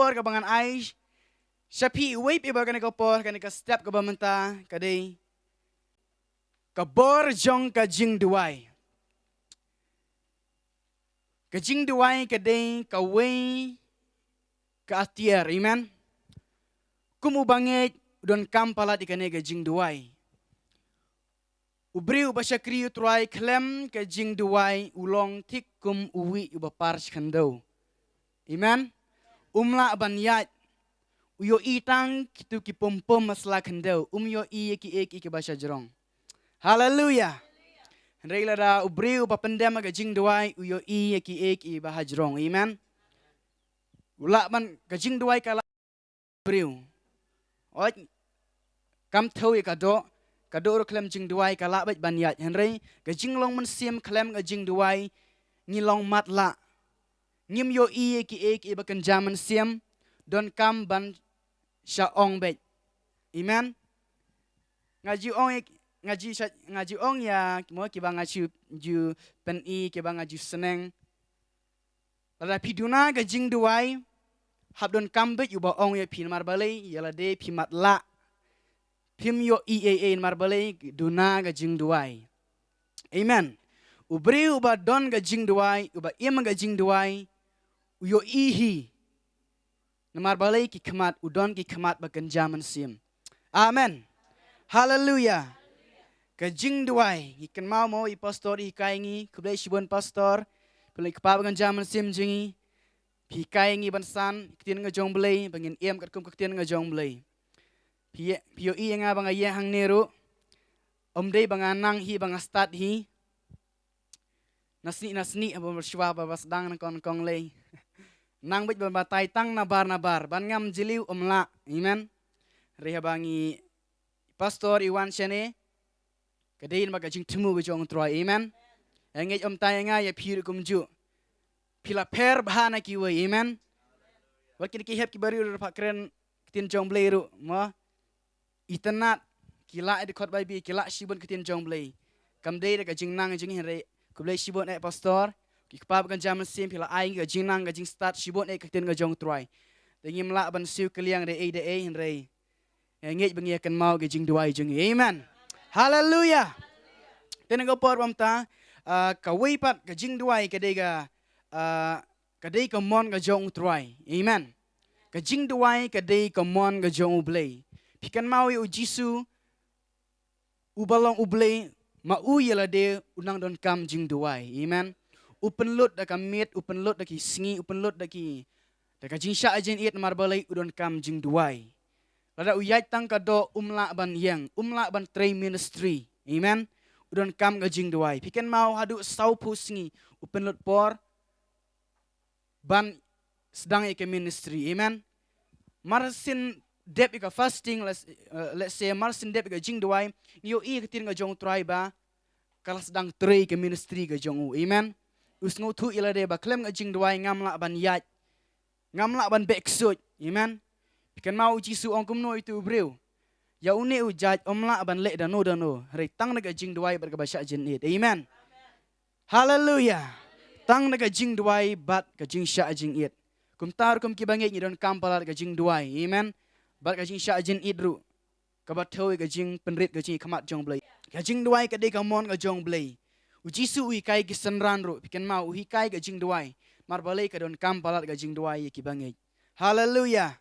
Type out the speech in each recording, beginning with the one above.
por kabangan ay Shapi wave iba ka por ka step ka bamanta kaday kabor jong ka jing duway. Ka jing duway kaday ka way ka atier, amen. Kumubangit don kampalat ikane ka jing duway. Ubriu ba siya kriyo truay klem ka jing duway ulong tik kum uwi uba pars kando. Amen. Umla banyat uyo itang kitu ki pompom masla kando. Yo i ki ba siya jerong. Hallelujah. Hendaklah da ubriu ba pendem ka jing duway uyo i ki ba hajrong. Amen. Ula ban ka jing duway kala ubriu. Oi kam thawi ka do kadoro klem jing duway kala bat banyat henry ka jing long man siam klem ka jing duway ngilong matla ngim yo i ki ba kan jaman siam don kam ban sha ong bet. Amen. Ngaji ong ya mo ki ba ngaji ju pen i ki ba ngaji seneng lada piduna ka jing duway hab don kam bet yu ba ong ya pin mar balai yala de pi matla Pim yo EAA marbale duna ga jing duway. Amen. Ubri uba don ga jing duway, uba ima ga jing duway, uyo ihi. Na marbale ki kamat, udon ki kamat bagan jaman sim. Amen. Hallelujah. Ga jing duway, ikan mau mo i pastor i kaingi, kublai shibon pastor, kublai kapab bagan jaman sim jingi, pi kaingi bansan, kitin nga jong blay, bangin iem kat kum kitin nga jong blay. Pio i nga bang iya hang nero day bang nang hi bang start hi nasni abo shwa ba bas dang na kong lay nang bit ba tay tang na bar ban ngam jiliw la. Amen. Reha bangi pastor Iwan Chene kadain magajing tumu ba jong troy. Amen. Engej tay nga ya piru kumju pila per bahana ki way. Amen. Wakin ki hep ki baru pakren kitin jong blairu mo Itanat kila di khot baby kila shibon kitin jong blay. Kamday ka jing nang jing henre kublay shibon e pastor ki kapab kan jaman sim pila ai ka jing nang ka jing start shibon e kitin ka jong troy. Dengim la ban siu kaliang de henre. Ngej bangi akan mau ka jing duai jing. Amen. Hallelujah. Tenang ko por bamta ka wipat ka jing duai kadai ka mon ka jong troy. Amen. Ka jing duai kadai ka mon ka jong blay. Pikan mau yu Jisu ubalong ublay mau yala de unang don kam jing duway. Amen. Open lot da kamit, open lot da ki singi, open lot da ka jing sha ajin it marbalay udon kam jing duway. Lada uyay tang ka do umla ban tray ministry. Amen. Udon kam ka jing duway. Pikan mau hadu saw po singi, open lot por ban sedang ike ministry. Amen. Marasin dep ika fasting let's say marsin dep ika jing duway yo i kitin nga jong try ba kalas dang tray ke ministry ga jong u. Amen. Usngo tu ila de ba klem nga jing duway ngamla ban yat ngamla ban beksut. Amen. Pikan mau Jisu ong kumno itu brew ya une u jaj omla ban le dano re tang naga jing duway bar ka basya jin it. Amen. Hallelujah. Tang naga jing duway bat ka jing sya jing it kum tar kum kibange ni don kampalat ka jing duway. Amen. Bat kajing sya jin idru kabat thoi kajing penrit kajing kamat jong blay kajing duai kadai kamon ka jong blay u Jisu ui kai ki senran ru pikan mau u kai kajing duai mar balai ka don kam palat kajing duai ki bangai. Hallelujah.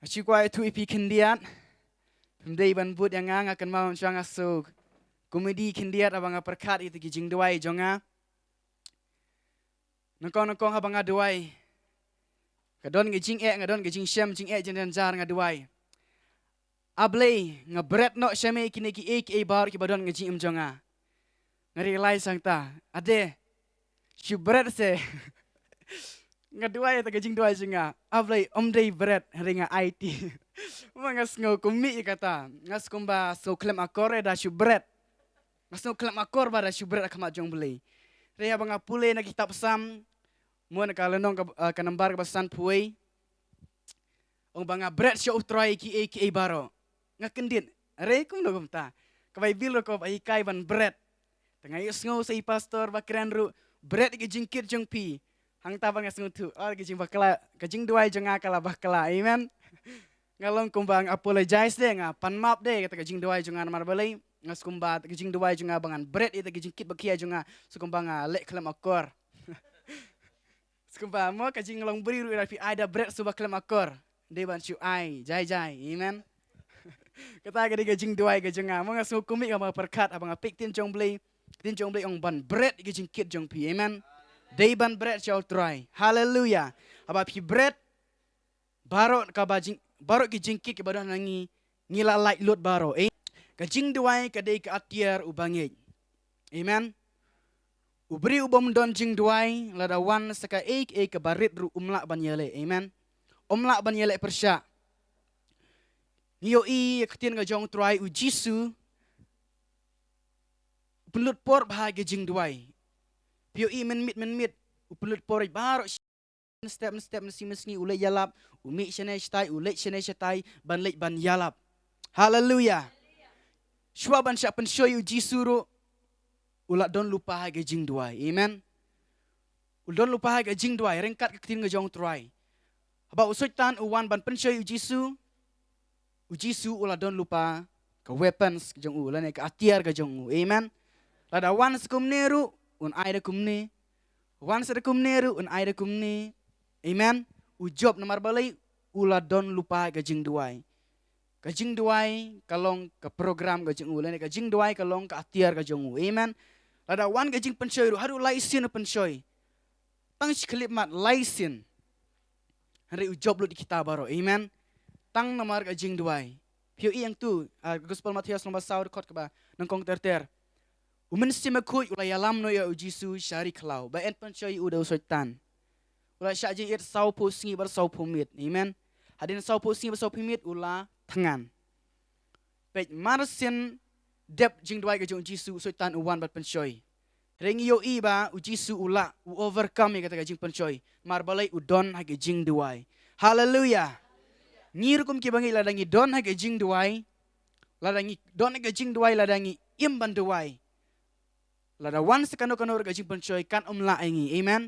Aci kwai tu ipi kendiat pemdai ban but yang akan mau syang aso komedi kendiat abang perkat itu ki jing duai jonga nongkong abang duai kadon ngejing ngadon ngejing syam jing jen jar ngaduai ablay ngabret no syame kini ki bar ki badon ngejing imjonga ngari lai sangta ade syubret se ngaduai ta ngejing duai jinga ablay omdei bret ringa IT mangas ngo kumi kata ngas kumba so klem akore da syubret ngas no klem akor ba da syubret akamat jong blay rea banga pule na kitab sam Muan kalenong kanambar kabasan puai. Ong banga bread show try ki baro. Ngakendit. Are kum no kumta. Kabai bilo ko bai kai ban bread. Tengah yus ngau sei pastor bakran ru bread ki jingkit jong pi. Hang tabang ngasung tu. Oh kajing bakla, kajing duai jonga kala bakla. Amen. Ngalong kumbang apologize deh nga panmap deh kata kajing duai jonga mar balai. Ngas kumbat kajing duai jonga bangan bread itu kajing kit bakia jonga sukumbang lek kelam akor. Sukumbang mo kajing ngalong beri ru rapi ada bread subak kelam akor. Deh ban ciu ai jai jai. Amen. Kata kadi kajing duai kajing mo ngas ngukumi ka perkat abang apik tin jong blai. Tin jong blai ong ban bread kajing kit jong pi. Amen. Day ban bread shall try. Hallelujah. Aba pi bread barot ka bajing barot ki jingkit ke badan nangi ngila light lot baro. Kajing duai ka day ka atiar ubangit. Amen. Ubri ubom don jing duai lada wan saka ka barit ru umla ban yele. Amen. Umla ban yele persya. Ngiyo ketien ka jong try u Jisu pelut por bahagia jing duai. Pio menmit upelut porij baro step mesni ulai yalap umi shane shtai ulai shane shtai ban lek ban yalap. Hallelujah. Shwa ban syak penshoy uji suru ulat don lupa haga jing duai. Amen. Don lupa haga jing duai rengkat ke tin ngejong try. Haba usoitan uwan ban penshoy uji su ulat don lupa ke weapons ke jong u lane ke atiar ke jong u. Amen. Lada wan sekum neru un aida kumne. Wan sada kumne ru un aida kumne. Amen. Ujob namar balai ula don lupa gajing duai. Gajing duai kalong ke program gajing u. Lene gajing duai kalong ke atiar gajing u. Amen. Lada wan gajing pensyoy ru haru laisin pensyoy. Tang siklip mat laisin. Hari ujob lu di kita baro. Amen. Tang namar gajing duai. Pio yang tu Gospel Matius nomor saur kot keba nangkong terter. Umen simakui ulai alam no ya ujisu syari klau. Baen pensyoy udah usoitan. Ulai syajin it sau po singi bar sau po mit. Amen. Hadin sau po singi bar sau po mit ula tangan. Pej marsin dep jing duai ke jong Jisu usoitan uwan bat pensyoy. Rengi yo iba ujisu ula u overcome kata jing pensyoy. Mar balai udon hage jing duai. Hallelujah. Ngir kum ki bangi ladangi don hage jing duai. Ladangi don hage jing duai ladangi imban duai. Lada wan sekano-kano gajing pensyoy kan omla engi. Amen.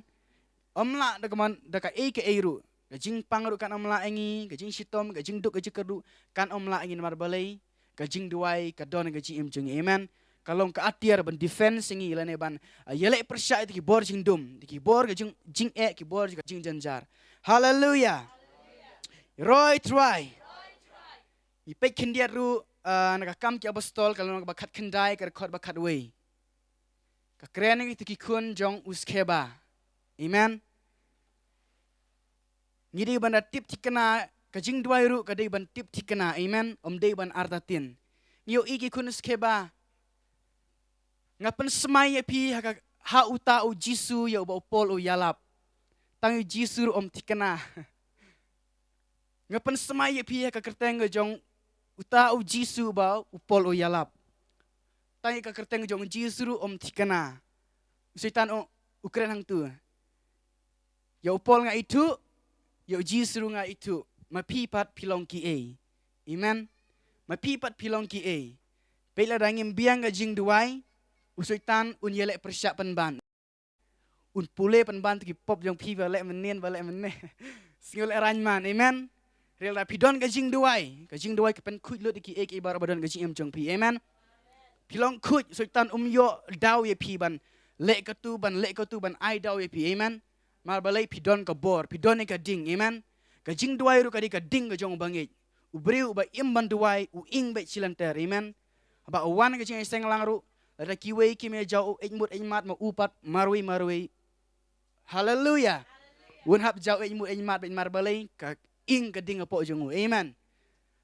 Omla daka ke eiru. Gajing pangru kan omla engi, gajing sitom, gajing duk, gajing kerdu kan omla engi mar balai, gajing duai kadon gajing imjung. Amen. Kalong ka atiar ban defense engi ilane ban yele persya itu ki bor jing dum, ki bor gajing jing ki bor gajing janjar. Hallelujah. Roy try. Ipek kindiat ru nakakam ki apostol kalau nakabakat kendai ka rekod bakat way. Kakrean itu kikun jong uskeba. Amen. Ngidi ban tip tikena kajing duai ru kadai ban tip tikena. Amen. Dei ban artatin. Ngiyo iki kun uskeba. Ngapen semai pi ha uta u Jisu ya uba upol u yalap. Tang Jisu tikena. Ngapen semai pi kakerteng jong uta u Jisu ba upol u yalap. Tangi kakerteng jong Jisu tikena. Usitan ukren hang tu. Ya upol nga itu, ya Jisu nga itu. Mapipat pilong ki e. Amen. Mapipat pilong ki e. Pela dangim biang gajing duai, usitan yelek persiapan ban. Pule penban ki pop jong pi balek menen. Singol eranman. Amen. Real rapidon gajing duai kepen kuit lot ki e ki ibar badan gajing em jong pi. Amen. Pilong kuit sultan yo daw ye pi ban lek ketu ban ai daw ye pi. Amen. Mar balai pidon ka bor pidon ka ding. Amen. Gajing duai ru ka ding ka jong bangit ubri uba imban duai u ing be chilanter. Amen. Aba wan gajing seng lang ru ada kiwe ki me jau ejmut ejmat ma upat marwi. Hallelujah. Won hab jau ejmut ejmat be mar balai ka ing ka ding po jong. Amen.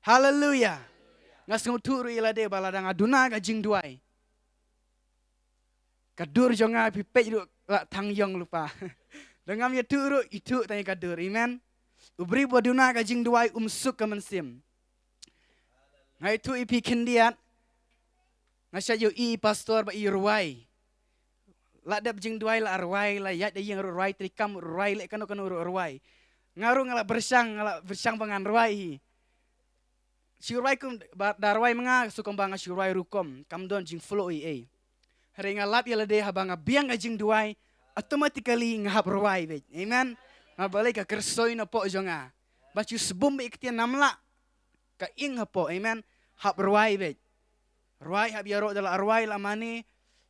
Hallelujah. Ngasung turu ilade baladang aduna gajing duai. Kadur jonga pipej ru tang yong lupa. Dengam ya turu itu tanya kadur. Amen. Ubri baduna gajing duai umsuk kemensim. Ngai tu ipi kendiat. Ngasya yo i pastor ba i ruai. La dap jing duai la ruai la yat yang ruai trikam ruai le kanu ruai. Ngaru ngala bersang bangan ruai. Syurai kum darwai menga sukumbang syurai rukom kam don jing flow e. Hari ngalap yala de habanga biang ajing duai automatically ngahap rawai bet. Amen. Balik ka kersoy na po jonga. But you sebum iktian namla ka ing hapo. Amen. Hap rawai bet. Rawai hap yaro dala arwai lamani.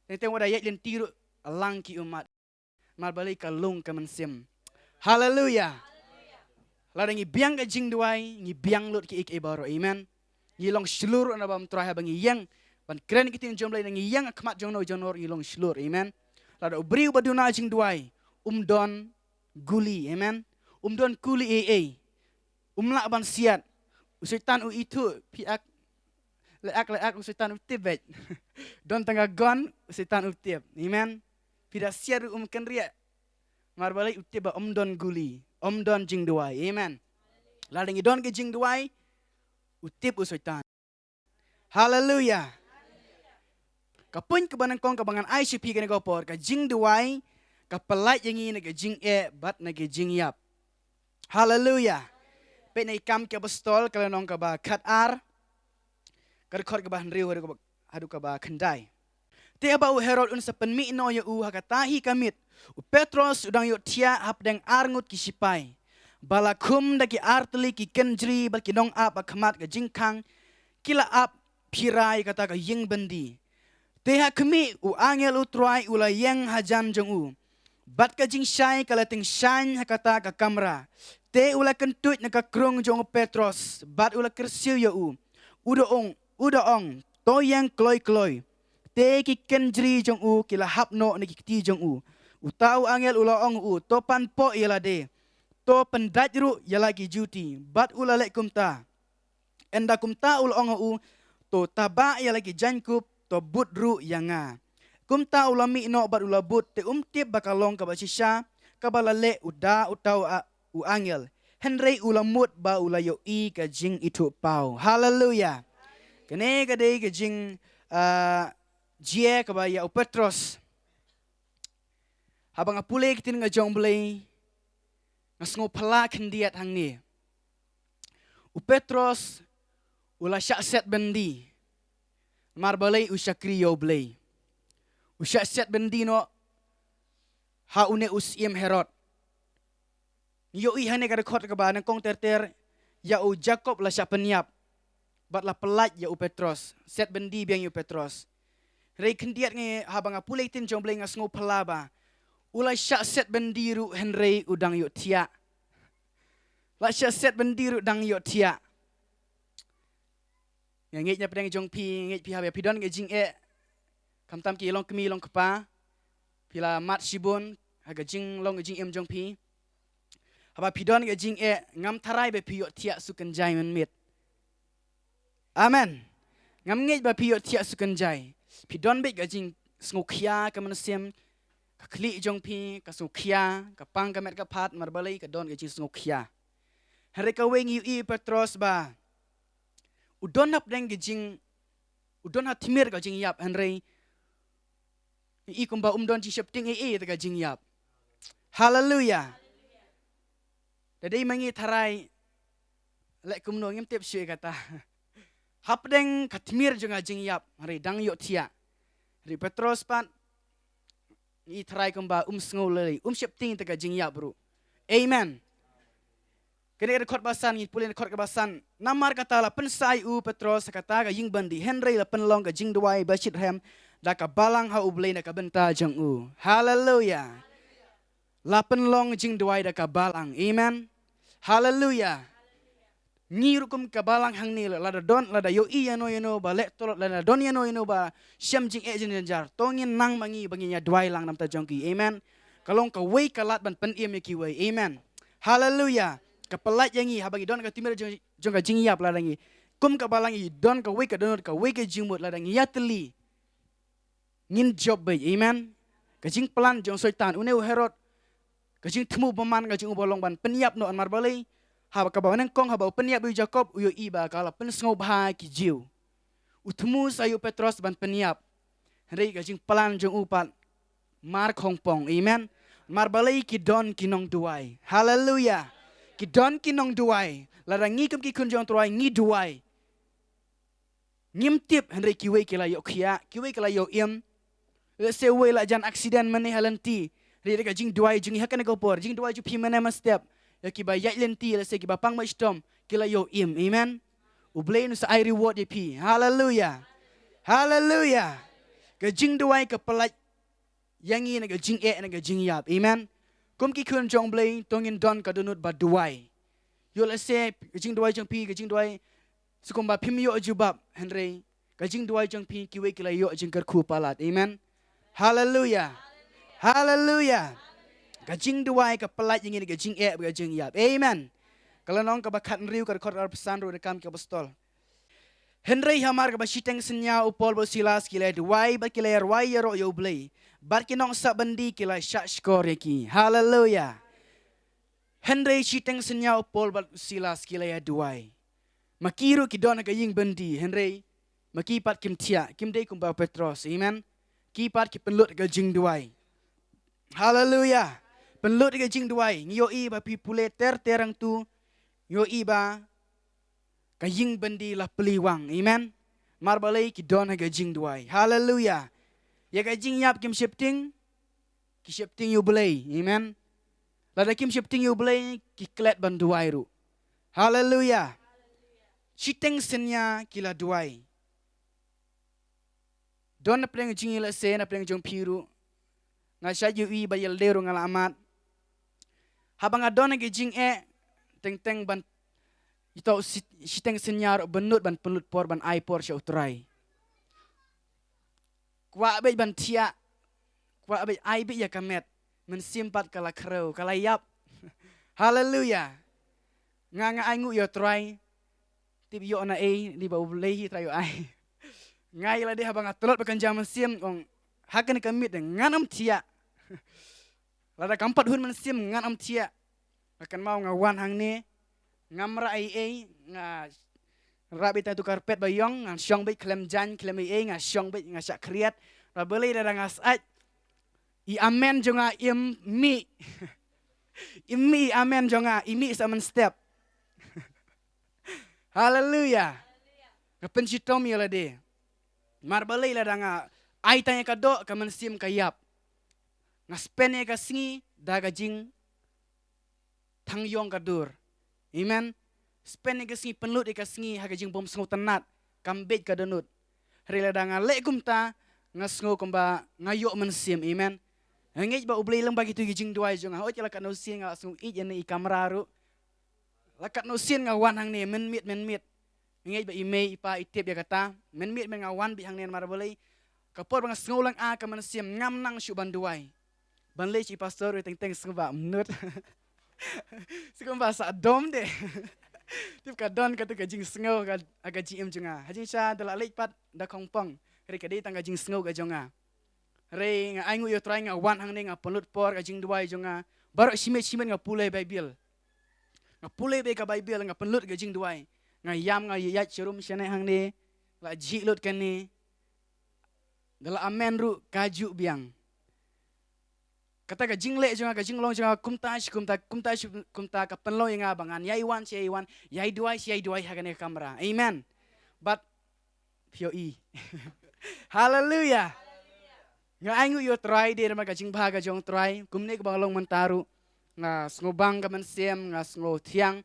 Nete wada yat len tiru alang ki umat. Balik ka lung ka mensim. Hallelujah. Lada ngi biang ka jing duai, ngi biang lut ki ik baro. Amen. Ngi long seluruh na bam trai bang yang ban kren kitin jomlai ngi yang akmat jongno jonor ngi long seluruh. Amen. Lada ubriu baduna jing duai, don guli. Amen. Don kuli umla ban siat. Usitan u itu piak leak usitan u tibet. Don tengah gon usitan u tib. Amen. Tidak siat kenria. Balik utiba don guli. Don jing duai. Amen. Lada ngi don ke jing duai utip usitan. Hallelujah. Kapun kebanan kong kabangan ICP kena gopor ka jing duai ka pelat yang ini ka jing bat na ka jing yap. Hallelujah. Pe na ikam ke bastol kala nong ka ba kat ar ka rekod ka ba henriu hadu ka ba kendai. Te ba u Herod un sa penmi no ya u hakatahi kamit. U Petros udang yo tia hap deng arngut ki sipai. Balakum da ki artli ki kenjri bal ki nong ap akmat ka jingkang kila ap pirai kata ka ying bendi. Teha kemi u angel u truai ula yang hajan jong u. Bat ka jing syai kala ting shan hakata ka kamera. Te ula kentut na ka krung jong Petros. Bat ula kersiu ya u. Uda ong. To yang kloy. Te ki kenjri jong u kila hapno na ki jong u. Utau angel ula ong u. To pan po yala de. To pendajru yala ki juti. Bat ula lek kumta. Enda kumta ula ong u. To taba yala ki jankup. To budru yanga. Kumta ulami no bat ula but te umtip bakalong ka basisya kabalale uda utau u angel. Henry ulamut ba ula yo I ka jing itu pau. Hallelujah. Kene ka de ka jing jie ka ba ya u Petros. Habang apule kitin nga jong blay ngasngo pala kendiat hang ni. U Petros ula syakset bendi. Marbalay usya kriyo blay. Usya set bendino ha une usim Herod. Yo I hane ka rekod ka ba nang kong terter ya u Jacob la sya penyap. Bat la pelat ya u Petros. Set bendi biang u Petros. Rei kendiat nge habang apulay tin jong blay ngasngo pala ba. Ula sya set bendiru Henry udang yo tia. La sya set bendiru dang yo tia. Yang ngejnya pedang jong pi ngej pi habia pidon ke jing kam tam ki long kemi long kepa pila mat sibun haga jing long jing em jong pi haba pidon ke jing ngam tarai be pi yo tia sukan jai men mit. Amen. Ngam ngej ba pi yo tia sukan jai. Pidon be ke jing sngukya ka manusim ka kli jong pi ka sukya ka pang ka met ka pat marbalai ka don ke jing sngukya. Hari ka wengi I Petros ba udon hap deng jing udon hat timir ka jing yap Henry I kumba don jing shepting ta ka jing yap. Hallelujah. Dadai mangi tarai lek kumno ngem tip syue kata hap deng katmir jong jing yap Henry dang yo tia. Henry Petros pat I tarai kumba sngo shepting ta ka jing yap bro. Amen. Kena rekod basan ngit pulin rekod kebasan. Namar kata la pensai u Petros kata ka ying bandi Henry la penlong ka jing duai bashit hem da ka balang ha ublei da ka benta jeng u. Hallelujah. La penlong jing duai da ka balang. Amen. Hallelujah. Ni rukum ka balang hang ni la da don la da yo I yano ba lek tolot la da don yano ba syam jing jing jar. Tongin nang bangi nya duai lang nam ta jongki. Amen. Kalong ka wei kalat ban pen im ki wei. Amen. Hallelujah. Kapelat yangi habagi don ka timir jong ka jing yap ladangi kum ka balangi don ka wei ka donor ka wei ka jingmut ladangi yatli ngin job bay. Amen. Ka jing pelan jong soitan une Herod ka jing temu beman ka jing bolong ban penyap no an marbalai haba ka bawan kong haba penyap u Jacob u yo I ba kala pen sngo bha ki jiu utemu sayu Petros ban penyap Henry ka jing pelan jong upat mar kongpong. Amen. Marbalai ki don kinong duai. Hallelujah. Ki don kinong duai. Ladang ngikam ki kun jong truai ngi duai. Ngim tip Henry kiwe kila yo kia. Kiwe kila yo im. Se we la jan aksiden mani halanti. Ri ka jing duai jing hakan ko por jing duai ju pi mana mas step. Ya ki ba yai lenti la se ki ba pang ma stom kila yo im. Amen. Ublay nu sa I reward ye pi. Hallelujah. Hallelujah. Ka jing duai ka pelat yang ini ka jing na ka jing yap. Amen. Kum ki kun jong blay tongin don ka donut ba duai. Yo la se ka jing duai jong pi ka jing duai sukum ba pim yo jubab Henry. Ka jing duai jong pi ki we kila yo jing kar ku palat. Amen. Hallelujah. Hallelujah. Gajing duai ka pelat yang ini gajing gajing yap. Amen. Kalau nong ka bakat riu ka rekod pesan ru rekam ka apostol. Henry hamar ka basiteng senya upol bo silas kila duai ba kila ruai ro yo blay. Bar kinong sa bandi kila syak skor ki. Hallelujah. Henry siteng senya upol ba silas kila duai. Makiru ki don ka ying bandi Henry. Makipat kim tia kim dei kum ba Petros. Amen. Kipat ki penlut ka jing duai. Hallelujah. Penlut ka jing duai. Ngiyo i ba pi pule terang tu. Ngiyo i ba ka ying bandi la peliwang. Amen. Marbalay ki don ka jing duai. Hallelujah. Ya ka jing yap kim shifting. Ki shifting yu belay. Amen. Lada kim shifting yu belay ki klet ban duai ru. Hallelujah. Shiteng senya kila duai. Don na pleng jing ila se na pleng jong piru. Nga siya yu i ba yel deru nga amat. Habang nga don na jing teng ban ito siteng senyar benut ban penlut por ban ai por siya utray. Kwa abay ban tia. Kwa abay ai bi ya kamet. Mensimpat kala kreu kala yap. Hallelujah. Nga ai ngu yo try. Tip yo na di ba ulehi trayo ai. Ngai la dia habang atolot bakan jaman sim ong hakan kamit nganam tia. Lada kampat hun man sim nganam tia. Akan mau ngawan hang ni ngamra ai nga rabi ta tu karpet bayong ngang syong bait klem jan klem nga syong bait nga syak kriat ra belai da ngas ai I amen jonga im mi. Imi amen jonga imi sa man step. Hallelujah. Kapen sitom yala de. Marbalay la nga ay tanya ka do ka mansim kayap. Nga spene ka singi daga jing tangyong ka dur. Amen. Spene ka singi penlut ka singi haga jing bom sengu tenat kambet ka donut. Rila da nga lekum ta nga sengu kumba ngayo mansim. Amen. Ngej ba ublay lang bagi tu jing duai jong ha lakat no sin nga sengu i yan i kamera ru. Lakat no sin nga wanhang ni menmit. Ngej ba imay ipa itip ya kata menmit men ngawan bi hang nen marbalay kapor bang sengulang ka mansim ngam nang syu banduai banlay si pastor teng sengba menut sengba sa dom de tip ka don ka tu ka jing sengau ka aga jim junga hajing sha dala lek pat da kongpong re ka dei tang ka jing sengau ka jonga re nga aingu yo try nga wan hang ne nga pelut por ka jing duai jonga baro simet nga pulai bible nga pulai be ka bible nga pelut ka jing duai nga yam nga yat serum siane hang ni la jilut kan ni dala amen ru kaju biang kata ka jingle jonga ka jinglong jonga kumta ka penlo nga bangan yai wan yai duai hagane kamera amen but POE hallelujah nga aingu yo try de ma ka jing baga jong try kumne ka bangalong mantaru nga ngobang ka man sem nga ngo tiang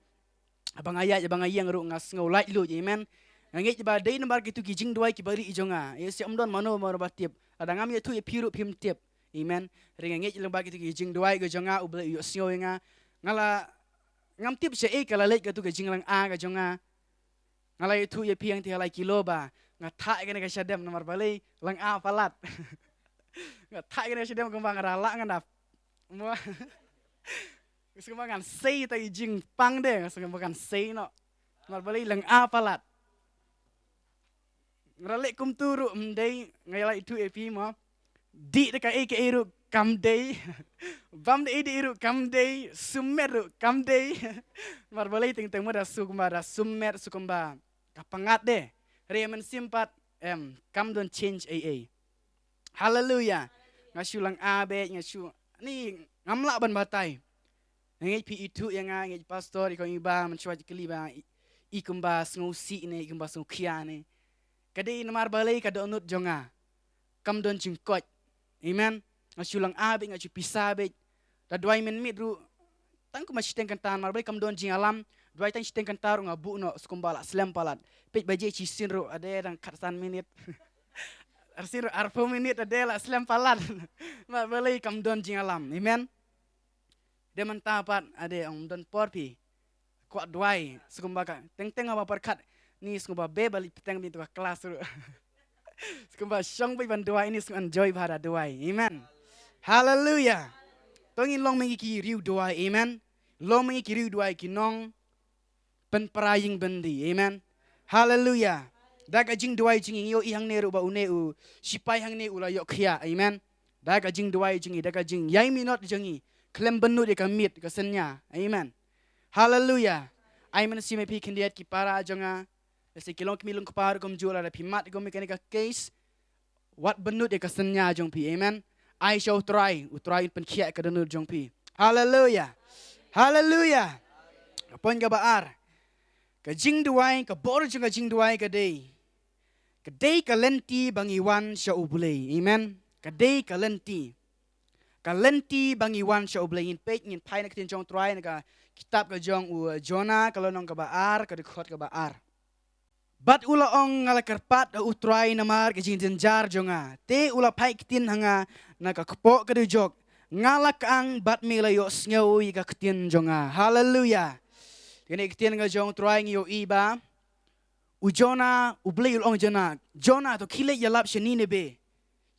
abang ayat abang ayang ru ngas ngau light lu amen ngej ba dei nambar gitu kijing duai ki bari ijonga ye si amdon mano mar batip ada ngam ye tu ye piru pim tip amen ring ngej lembar gitu kijing duai go jonga ubla yo sio nga ngala ngam tip se kala lek gitu kijing lang ga jonga ngala ye tu ye piang ti halai kilo ba nga tha ga syadem namar balai lang palat nga tha ga syadem kembang rala ngana mo Sekarang say tayo jing pang de, sekarang say no. Marbali lang palat. Ngralik kum turu mday ngayla itu epi mo. Di ka iru kam day. Bam de iru kam day, sumer kam day. Marbali ting mo da sumer sukumba kapangat de. Remen simpat kam don change AA. Hallelujah. Ngasu lang abe ngasu ni ngamla ban batay. Ngej pi itu yang ngej pastor ikaw iba mencuba keliba ikumba ngusi ne ikumba kia ne kadi namar balai kada onut jonga kam don jingkot amen ngasulang abe ngacu pisabe da duai men midru tang ko masiteng kantan mar bai kam don jing alam duai tang siteng kantar ngabu no skumbala slem palat pej baje ci sinro ade dang katsan minit arsir arpo minit ade la slem palat mar balai kam don jing alam amen de mantapat ade om don porpi ko duai skumbaka teng teng apa perkat ni skumba be balik peteng bintu kelas ru skumba syong bai ban duai ini skum enjoy pada duai amen hallelujah tongin long mengi riu duai amen long mengi riu duai kinong pen peraying bendi amen hallelujah daga jing duai jing yo ihang ne ru ba une u sipai hang ne ula yok khia amen daga jing duai jing daga jing yai minot jingi klem benu de kamit kesenya amen hallelujah ai men si me pi kendiat ki para jonga se kilong kimilung kepar gom jula da pimat gom mekanika case wat benu de kesenya jong pi amen I shall try utrai pen khia ka denur jong pi hallelujah hallelujah pon ga baar ka jing duai ka bor jong ka jing duai ka dei ka lenti bangiwan sha ubulei amen ka dei ka lenti bangiwan sha ubulei in page in pai nak tin jong try na ka kitab ka jong u Jonah kalau nong ka baar ka dikhot ka baar bat ula ong ngala kerpat utrai namar ke jing jenjar jonga te ula pai kitin hanga na ka kepok ka dijok ngala kang bat mi layo sngew ka kitin jonga hallelujah kene kitin ga jong try ngi yo iba u Jonah u blei ul ong Jonah to kile yalap sheni nebe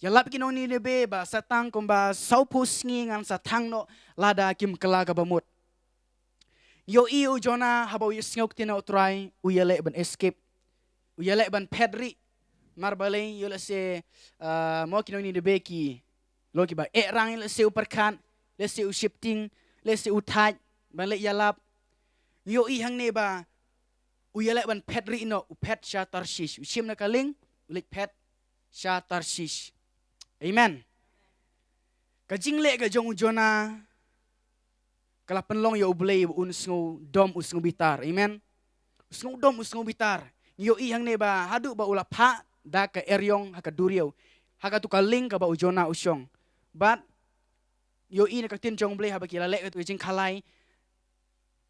yalap kinong ni nebe ba satang komba saupus ngi ngan satang no lada kim kala ka bamut yo i u Jonah habo sngew kitin utrai u yele ban escape uyalek ban pedri mar balai yo se mo kinong ni de beki lo ki ba rang le se uperkan le se u shifting le se utaj ban le yalap yo i hang ne ba uyalek ban pedri no upet sha tarshish ushim na kaling ulik pet sha tarshish amen ka jingle ga jong Jonah kala penlong yo blei un sngu dom usngu bitar amen usngu dom usngu bitar yo i hang ne ba hadu ba ula pha da ka eryong haka duriau haka tu ka ling ka ba u Jonah usyong but yo i na ka tin jong blei ha ba kila le tu jing khalai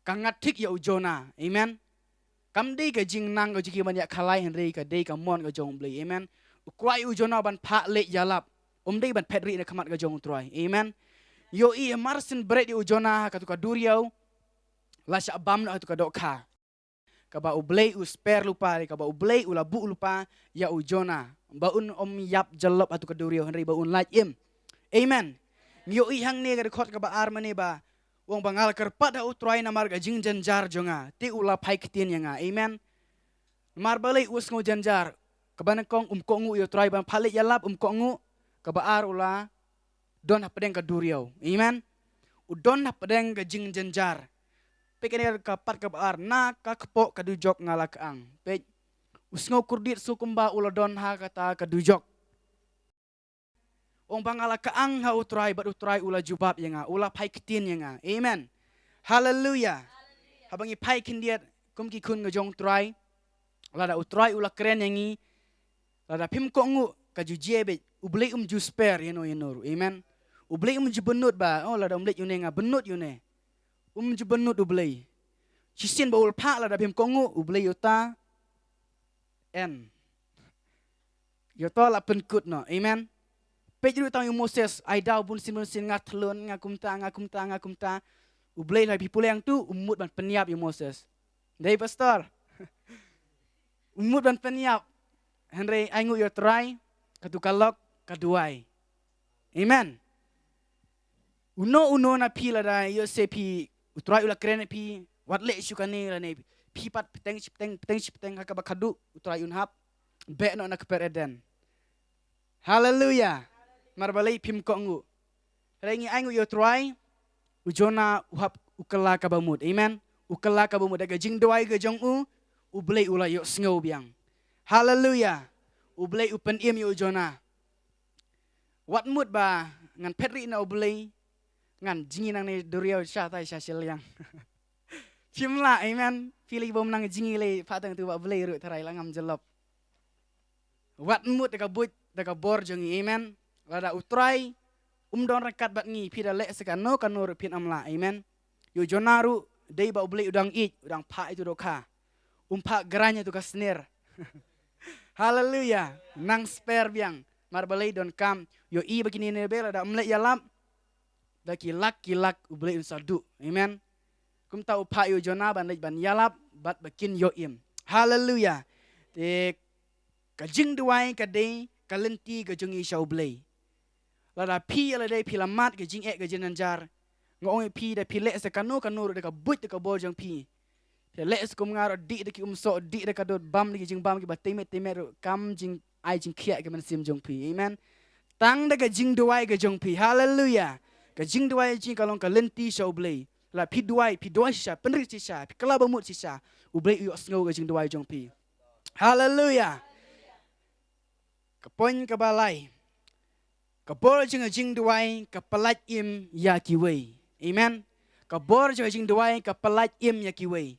ka ngatik yo Jonah amen kam dei ka jing nang ka jiki ban ya khalai hen rei ka dei ka mon ka jong blei amen kwai u Jonah ban pha le yalap dei ban pedri na khamat ka jong troi amen yo i marsin bread u Jonah haka tu ka duriau la sha bam na tu ka dokha kaba ublei u spare lupa kaba ublei u labu lupa ya u Jonah baun yap jalop atu kadurio henry baun like im amen yo i hang ne ga khot kaba ar mane ba wong bangal kerpat u try na marga jing janjar jonga ti ula pai kitin yanga amen mar balai us ngo janjar kaban kong kongu yo try ban phale yalap kongu kaba ar ula don hapdeng kadurio amen u don hapdeng ga jing janjar pekene ka pat ka bar na ka kepok ka dujok ngala kaang pe usngo kurdit sukumba uladon ha kata ka dujok ong bangala kaang ha utrai bat utrai ula jubab yanga ula pai kitin yanga amen hallelujah habangi pai kindiat kumki kun ngajong trai lada utrai ula keren yangi lada pim ko ngu ka jujebe ublei jusper yeno yenoru amen ublei jubenut ba oh lada umlek yune nga benut yune jubenut ublei sisin baul pa la da bim kongu ublei yota en yota la penkut no amen pejru tang Moses ai dau bun sin ngat thlon ngakumta ublei la people yang tu umut ban peniap yo Moses dei pastor umut ban peniap henry aingu yo try katukalok kaduai amen uno na pila da yo sepi utrai ula keren pi wat le syukane la ne pi pat peteng haka bakadu utrai unhap be no na kepereden hallelujah marbalai pim ko ngu rengi aingu yo try u Jonah uhap ukela kabamut amen ukela kabamut daga jing doai ga jong u blei ula yo sngo biang hallelujah u blei upen im yo Jonah wat mut ba ngan petri na u blei ngan jingi nang ne duriau sha tai sha yang chimla amen pili bom nang jingi le patang tu ba blei ru tharai langam jelop wat mut daga but daga bor jongi amen lada utrai Don rakat bat ngi pi da le sekano kanur pin amla. Amen. Yo jonaru dei ba ubli udang udang pa itu doka. Pa geranya tu ka snare. Haleluya. Nang spare biang. Marbalai don kam. Yo begini ne bela da mle yalam. Da kilak ubli unsadu. Amen. Kum tau pa yo jona ban yalap bat bakin yo im. Haleluya. Te kajing duai kadei kalenti kajungi shau blei. Lada pi ala dei pi lamat kajing kajing nanjar. Ngong pi da pi le sekano kanur da ka but da ka bojang pi. Te le sekum ngaro di da ki umso di da ka dot bam ki jing bam ki batemet kam jing ai jing kia ke man sim jong pi. Amen. Tang da kajing duai kajong pi. Haleluya. Kajing duai jing kalong kalenti shau blei. La pi duai sisa penrit sisa pi kelaba mut sisa. Ublei uyo sngo kajing duai jong pi. Haleluya. Kepoin kebalai. Kabor jing duai kepelat im ya kiwei. Amen. Kabor jing duai kepelat im ya kiwei.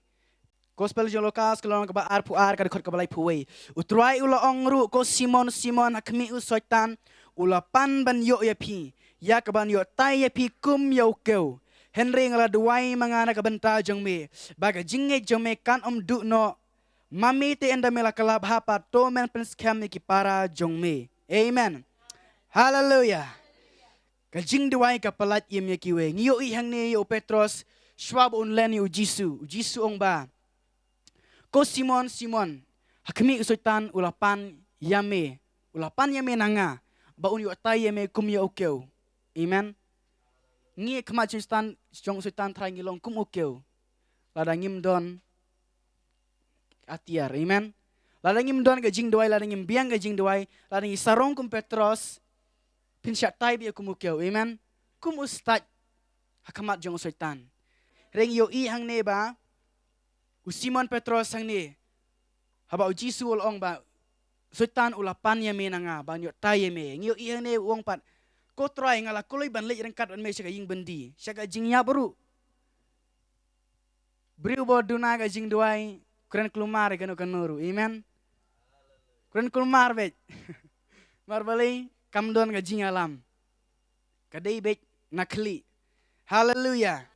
Gospel jong lokas kelong keba ar puar kada khot kebalai puwei. Utruai ula ongru ko Simon hakmi u soitan ula pan ban yo ya pi. Ya keban yo tai ya pi kum yo keu. Henry ngala duai mangana kabenta jong me. Baga jinge jong me kan du no. Mami te enda mela kalab hapa to men penskam ki para jong me. Amen. Hallelujah. Kajing duai kapalat im ya kiwe. Ngiyo hang ne yo Petros swab unlen yo Jisu. Jisu ong ba. Ko Simon hakmi usutan ulapan yame. Ulapan yame nanga. Ba un yo tai yame kum yo okeu. Amen. Ngi kema jong sultan trai ngilong kum okeu. Lada ngim don atiar. Amen. Lada ngim don kajing duai, lada ngim biang kajing duai, lada ngim sarong kum Petros pinsyak tai biya kum okeu. Amen. Kum ustad hakamat jong sultan. Reng yo hang ne ba. Simon Petros hang ne. Haba Jisu ong ba. Sultan ulapan yame nanga ba yo tai yame. Ngiyo hang ne uong pat. Ko try ngala kuloy ban lej rengkat ban me siya ying bendi. Siya ka jing ya baru. Beriu bo duna ka jing duai kuren kelumar kanu kanuru. Amen. Kuren kelumar bet. Marbali kamdon ka jing alam. Kadai bet nakli. Hallelujah.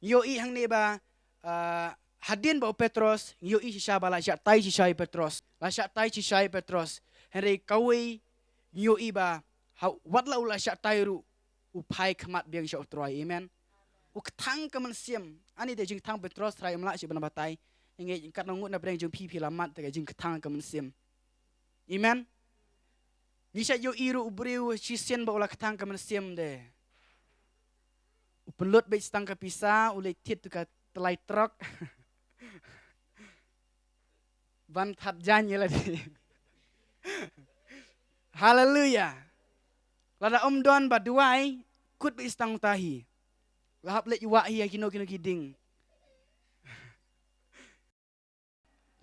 Yo hang ne ba hadin ba Petros, yo siya bala siya tai siya Petros. La siya tai siya Petros. Henry kawai yo ba watla ula siya tayo upai kamat biang siya utroy. Amen. Uktang kaman siyam. Ani de jing tang Petros try umla siya banabatay. Ingay kat nangut na breng jing pipi lamat taga jing katang kaman siyam. Amen. Ni siya yo iru ubriu sisyen ba ula katang kaman siyam de. Upenlut ba istang kapisa ulay tit ka telay truk. Ban tat janye lah di. Hallelujah. Lada don ba duai kut be istang tahi. Lahap let yuwa hiya kino kiding.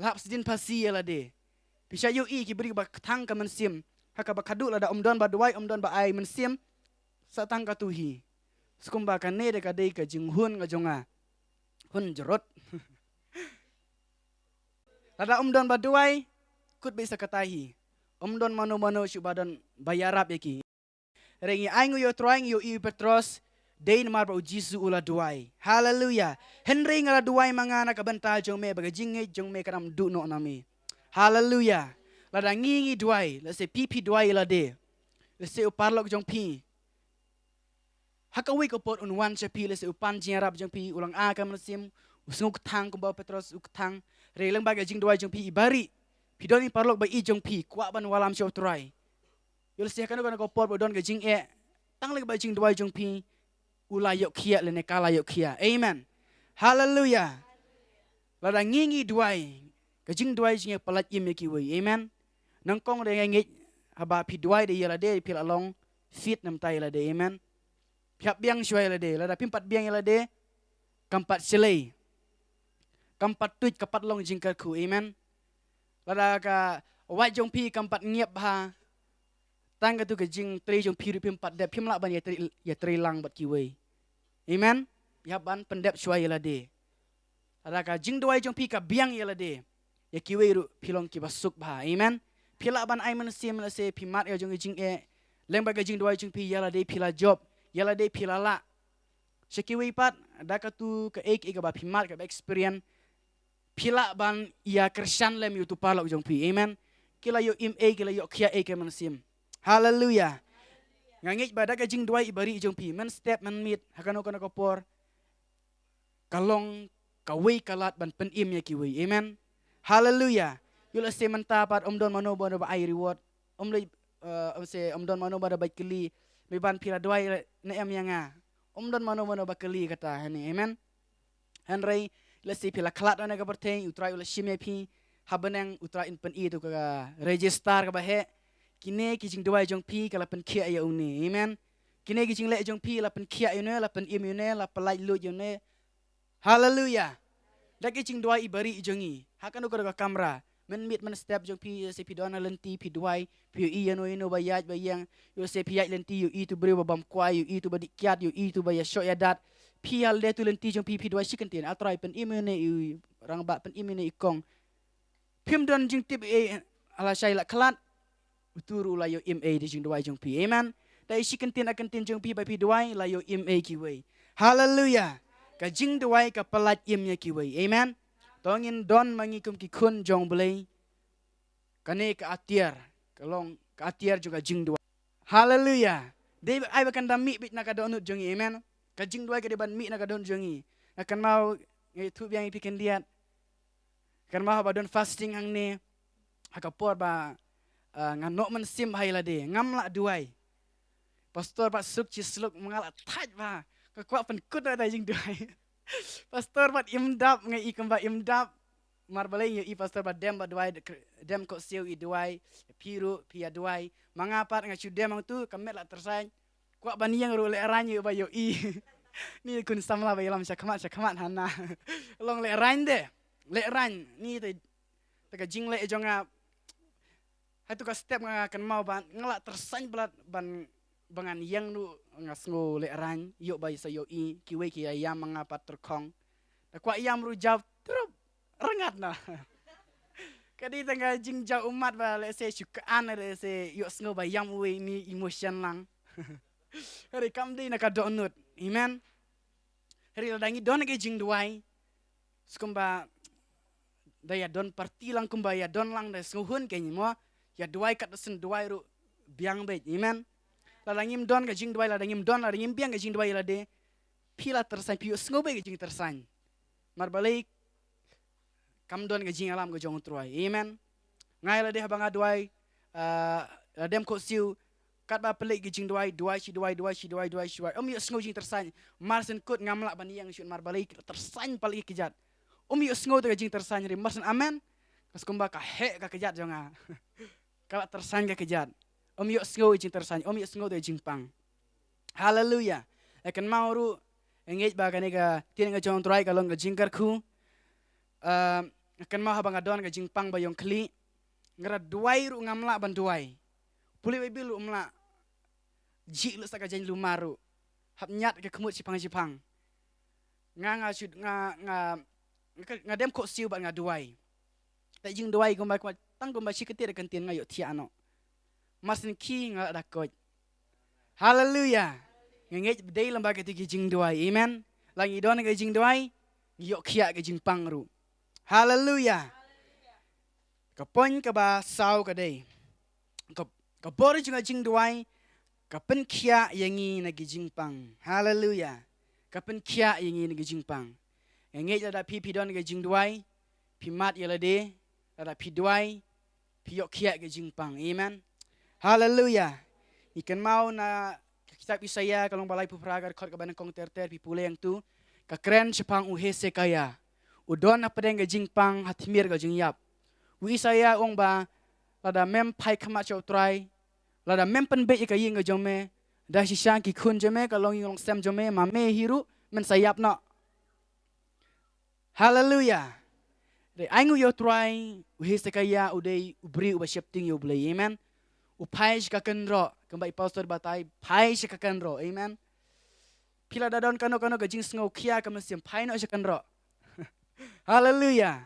Lahap sedin pasi ya lade. Pisha yu ki beri ba tang ka mensim. Haka ba kadu lada don ba duai don ba ai mensim. Satang ka tuhi. Sukum ba kane de kadai ka jinghun ka jonga. Hun jerot. Lada don ba duai kut be sakatahi. Don mano syubadan bayarap yaki. Rengi aingu yo troing yo Petros day namar ba Jisu ula duai. Hallelujah. Henry ngala duai mangana kabanta jong me bagajinge jong me kanam du no nami. Hallelujah. Lada ngingi duai, lase pipi duai lade. Lase uparlok jong pi. Hakawi ko pot unwan siya pi lase upan jingarap jong pi ulang aka masim. Usunguk tang kumbaw Petros uktang. Relang bagajing duai jong pi ibari. Pidoni parlok ba i jong pi kwa ban walam siya utray. Yul siya kanu ko pot bodon gajing tang lagi bajing dua jong pi ulayok kia le nekala yok kia. Amen. Hallelujah. Lada ngingi duai gajing duai jing palat im kiwi. Amen. Nangkong de ngit haba pi duai de yala de pil along fit nam tai la de. Amen. Piap biang syoi la de. Lada pimpat biang yala de kampat selai. Kampat tuit kapat long jing ku. Amen. Lada ka wat jong pi kampat ngiap ha. Tangga tu kejing tri jong piru pimpat dep pimlak ban ya tri lang bat kiwei. Amen. Ya ban pendep syai la de. Ada ka jing duai jong pi ka biang ya la de. Ya kiwei ru pilong ki basuk ba. Amen. Pilak ban ai man sim la se pimat ya jong jing leng ba gajing duai jung pi yala de pila job yala de pila la sekiwi pat da ka tu ka ek ba pimat ka experience pila ban ia kersan lem yu tu pala jung pi amen kila yo kila yo kia ke man sim hallelujah ngangit ba da gajing duai ibari jung pi man step man mit hakano kono kopor kalong kawai kalat ban pen ya kiwi amen hallelujah yula se mantapat don mano ba ai reward le se don mano ba ba kili me ban pila duai ne yanga don mano ba kili kata hani amen henry le se pila kalat na ka perteng utrai ula shime pi habenang utrai in pen itu ka register ka ba he kine kijing duai jong pi kala pen kia ya uni amen kine kijing le jong pi la pen kia yune la pen yune la pelai lu yune hallelujah daki cing duai ibari jongi hakan ukur ka kamera men mit men step jong pi se pi dona lenti pi duai pi i no ino bayaj bayang yo se pi lenti yo itu beri babam kwai yo itu badik kiat yo itu baya shot ya dat pi hal de tu lenti jong pi duai sikentin atrai pen imune rang ba pen imune ikong pim don jing tip ala sai la klat uturu la yo di jing duai jong pi amen dai sikentin akan tin jong pi ba pi duai la yo ki wei hallelujah ka jing duai ka pelat imnya kiwai amen tongin don mangikum ki kun jong belai kane ka atiar kalong ka atiar juga jing duai hallelujah dei ai bakan dami bit na ka donut jongi amen ka jing duai ka de ban mi na ka don jongi akan mau ngai tu biang ipikan diat kan mau ba don fasting hang ne hakapor ba nganok men sim haila de ngamla duai pastor ba suk cisluk mengalat taj ba kekuat penkut ada jing duai pastor bat imdap ngai ikam ba imdap marbalai yo i pastor ba dem ba duai dem ko siu i duai piru pia duai mangapat ngai dem tu kamet la tersain kuat baniang ru le ranyu ba yo i ni kun samla ba yalam syakamat hana long le ran de le ran ni te ka jing le jonga hatu ka step nga kan mau ban ngala tersain belat ban bangan yang nu ngasngo le ran yo bai sa yo i kiwe ki ayam mangapa terkong da kwa ayam ru jawab terus rengat na kadi tengah jing jau umat ba le se syukaan le se yo sngo ba yam we ni emotion lang hari kam di na ka donut amen hari ladangi don ke jing duai skumba daya don parti lang kumba ya don lang da snguhun ke mo ya duai kat sen duai ru biang be amen ladangim don ka jing duai ladangim biang ka jing duai lade pila tersain piu sngobe ka jing tersain marbalai kam don ka jing alam ka jong truai amen ngai lade habanga duai ladem ko siu kat ba pelik ka jing duai shi duai yo sngo jing tersain marsen kut ngamla bani yang syun marbalai tersain pali kejat yo sngo ka jing tersain ri marsen amen kas kumba ka he ka kejat jonga kala tersain ka kejat yo sngo jing tersain yo sngo de jing pang hallelujah akan mauru engage ba kane ka tin nga jong try ka long ka jing karku akan mau habang adon ka jing pang ba yong kli ngara duai ru ngamla ban duai puli we bilu umla ji lu saka jan lu maru hab nyat ke kemut sipang nga shoot nga dem ko siu ba nga duai ta jing duai ko ba tang ko ba siketir kan tin nga yo tiano masin ki nga da ko hallelujah ngenge dei lembaga ti jing duai amen langi don ga jing duai yo kia ga jing pangru hallelujah ka pon ka ba sau ka dei ka bor jing duai ka pen kia yangi na gi jing pang hallelujah ka pen kia yangi na gi jing pang ngenge da pi don ga jing duai pi mat yala de da pi duai pi yo kia ga jing pang amen hallelujah ikan mau na kitab Isaya kalong balai puperagar kot kabanang kong terter pipule yang tu ka keren sepang uhese kaya udon na pedeng ga jingpang hatimir ga jingyap u Isaya ong ba lada mem pai kama chau try lada mem pen be ka ying ga jome da shishan ki kun jome kalong yong sem jome ma me hiru men sayap no hallelujah de aingu yo try uhese kaya udei ubri uba shifting yo blay amen upai ka kenro kembali pastor batai pai ka kenro amen pila dadon kano ka jing sngo kia ka mesim pai no ka kenro hallelujah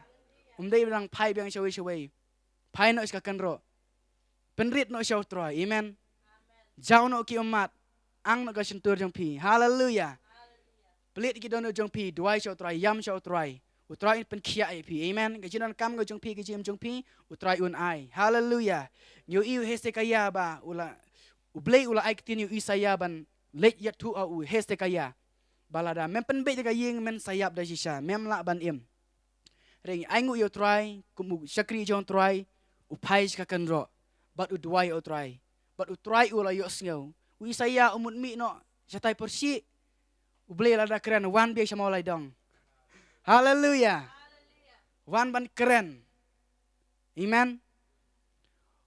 dei bilang pai biang shawi pai no ka kenro penrit no shaw tro amen Jauh no ki umat. Ang no ka sentur jong pi. Hallelujah. Pelit ki dono jong pi. Duai siya utrai. Yam siya utrai. Utrai pen kia ai pi. Amen. Ka jinon kam go jong pi. Ka jim jong pi. Utrai un ai. Hallelujah. Yo iu heste kaya ba. Ublay ula ai kitin yu isaya ban. Late yat tu au heste kaya. Balada. Mem pen be jaga ying men sayap da shisha. Mem la ban im. Ring aingu yo try. Kumu syakri jong try. Upai ka kanro. But udwai o try. But utry ula yo sngaw. Isaya umut mi no. Syatay porsi. Ublay lada keren. Wan biya siya maulay dong. Hallelujah. Wan ban keren. Amen.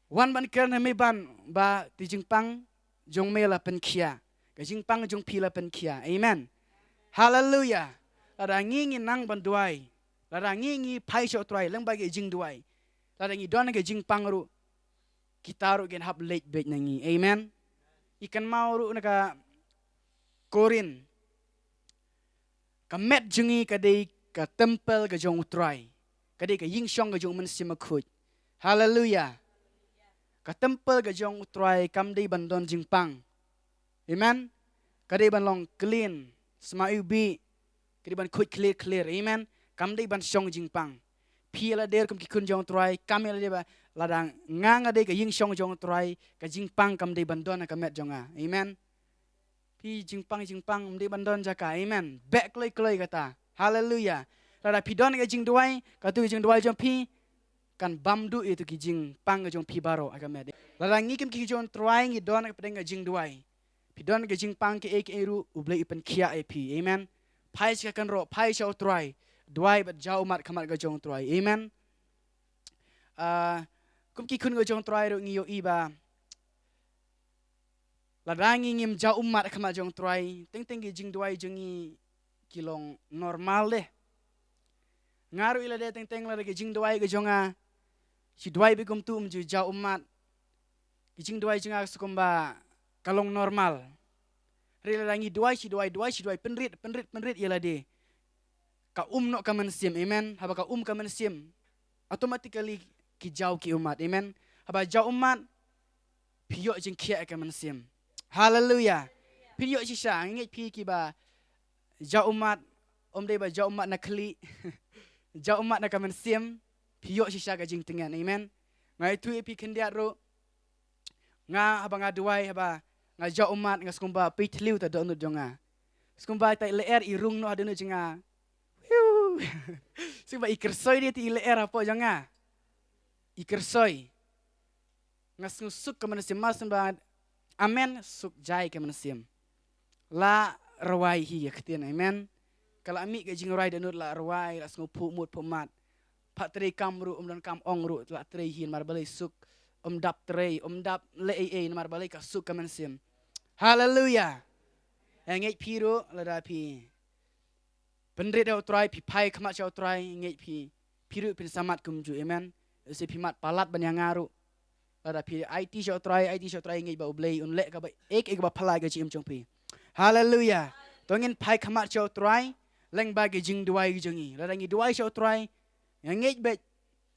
Wan ban keren hemi ban. Ba ti jingpang. Jong me la pen kia. Ka jingpang jong pi la pen kia. Amen. Hallelujah. Lada ngingi nang ban duay. Lada ngingi pai siya utray. Lang bagi jing duay. Lada ngi doon nga jingpang ru. Kita ru gen hap late bait nangi. Amen. Ikan mau ru naka Korin. Ka met jungi kadai ka temple ka jong utray. Kadai ka ying syong ka jong mensim akut. Hallelujah. Ka temple ka jong utray kam dai bandon jingpang. Amen. Kadai ban long clean. Sma ubi. Kadai ban kut clear. Amen. Kam dai ban syong jingpang. Pila der kum ki kun jong utray. Kam la deba ladang nganga dai ka ying syong jong utray. Ka jingpang kam dai bandon ka met jonga. Amen. Pi jingpang mdi bandon jaka. Amen. Back kloi kata. Hallelujah. Lada pi don ka jing duai, ka tu jing duai jong pi kan bamdu itu ki jing pang ka jong pi baro agame. Lada ngikim ki jong try ngi don ka pedeng ka jing duai. Pi don ka jing pang ki ek eru ublei ipen kia ep. Amen. Pai ka kan ro, pai sha try. Duai bat jau mat kamat ka jong try. Amen. Kum ki kun ka jong try ro ngi yo iba. Ladangi ngim jau umat kama jong try. Ting gi jing duai jengi kilong normal deh. Ngaru ila deh ting la gi jing duai ge jonga. Si duai bikum tu umju jau umat. Gi jing duai jenga sukumba kalong normal. Rila dangi duai si duai penrit ila deh. Ka no ka mensim. Amen. Haba ka ka mensim. Automatically ki jau ki umat. Amen. Haba jau umat piyo jing kia ka mensim. Hallelujah. Piyo sisa ngit pi ki ba jau umat dei ba jau umat nakli. Jau umat na kamen sim piyo sisa ka jing tengan. Amen. Ngai tu pi kendiat ro nga haba nga duai haba nga jau umat nga skumba pi tliu ta do jonga. Skumba ta leer irung no adeno jenga. Skumba ikersoy dia ti leer apa jonga. Ikersoy. Nga suk kamen sim mas ba amen suk jai ke mensim. La rawai hi yaktin. Amen. Kalau ami ke jing rai danut la rawai la ngupu mut pemat. Pat trei kamru dan kam ongru la trei hin mar balai suk dap trei dap le mar balai ka suk ke mensim. Hallelujah. Ngai piro la da pi. Pendrit au try pi pai kamat chau try ngai pi. Piro pin samat kumju. Amen. Se pi mat palat ban yang ngaru. Ada pi IT shot try ngai ba ublei un le ka ba ek ba phalai ga chim chong pi. Hallelujah. Tongin pai khamat shot try leng ba ge jing duai ge jongi. La ngi duai shot try ngai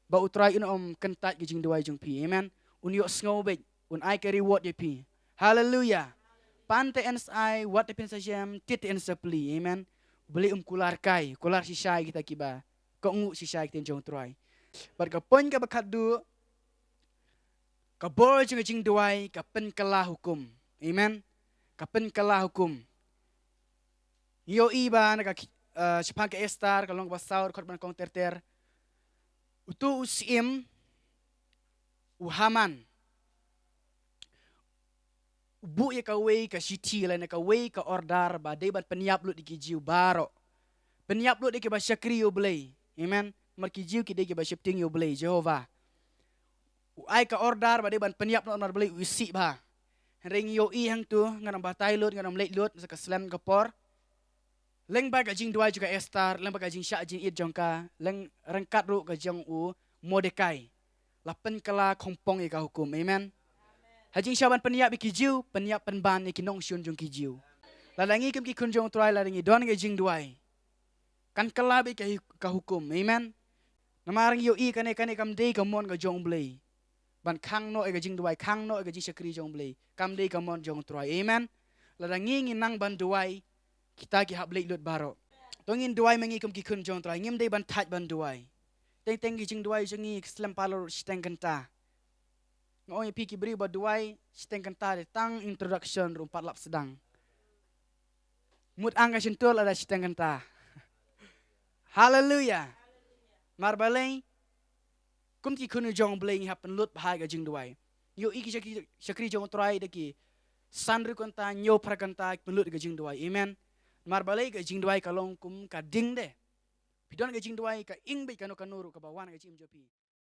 ba utrai un kentat ge jing duai jong pi. Amen. Un yo snow be un ai ka reward ye pi. Hallelujah. Pante NSI what depends ajam tit en sapli. Amen. Beli kular si syai kita kiba. Ko ngu si syai kita jong try. Bar ka pon ka bakat du kabol jing duai kapen kalah hukum. Amen. Kapen kalah hukum. Yo iba naka sepang ke estar kalong basaur korban kong terter. Utu usim uhaman. Bu ya kawai ka siti la na kawai ka ordar ba debat peniap lut di kijiu baro. Peniap lut di ke ba syakri yo blay. Amen. Mar kijiu ki de ke ba shifting yo blay Jehovah. Ai ka ordar ba de ban peniap no mar beli usi ba. Ring yo i hang tu nganam batai lut nganam late lut sa ka slam ka por. Leng ba ka jing duai juga estar, leng ba ka jing sya jing it jongka, leng rengkat ru ka jong u Mordekai. Lapen kala kompong ka hukum. Amen. Hajing sya ban peniap kijiu, peniap penban ki nong syun jong kijiu. Lalangi kem ki kun jong try lalangi don ka jing duai. Kan kala bi ka hukum. Amen. Namarang yo i kane kam dei ka mon ka jong blay. ban khang no ga jing duai khang no ga jing sakri jong blei kam dei kamon jong troi amen la ngi nang ban duai kita ki hab lei lut baro tongin duai mangi kum ki kun jong troi ngim dei ban that ban duai teng teng gi jing duai jangi slam palor steng kanta ngoi pi ki bri ba duai steng kanta de tang introduction rum pat lap sedang mut angga sentul ada steng kanta haleluya mar balai kum ki kun jong blei ngi hapen lut bahai ga jing duai yo iki sakri jong troi de ki sanru kanta nyo prakanta pelut ga jing duai amen mar balai ga jing duai kalong kum ka ding de pidon ga jing duai ka ing be kanu kanuru ka bawan ga jim jopi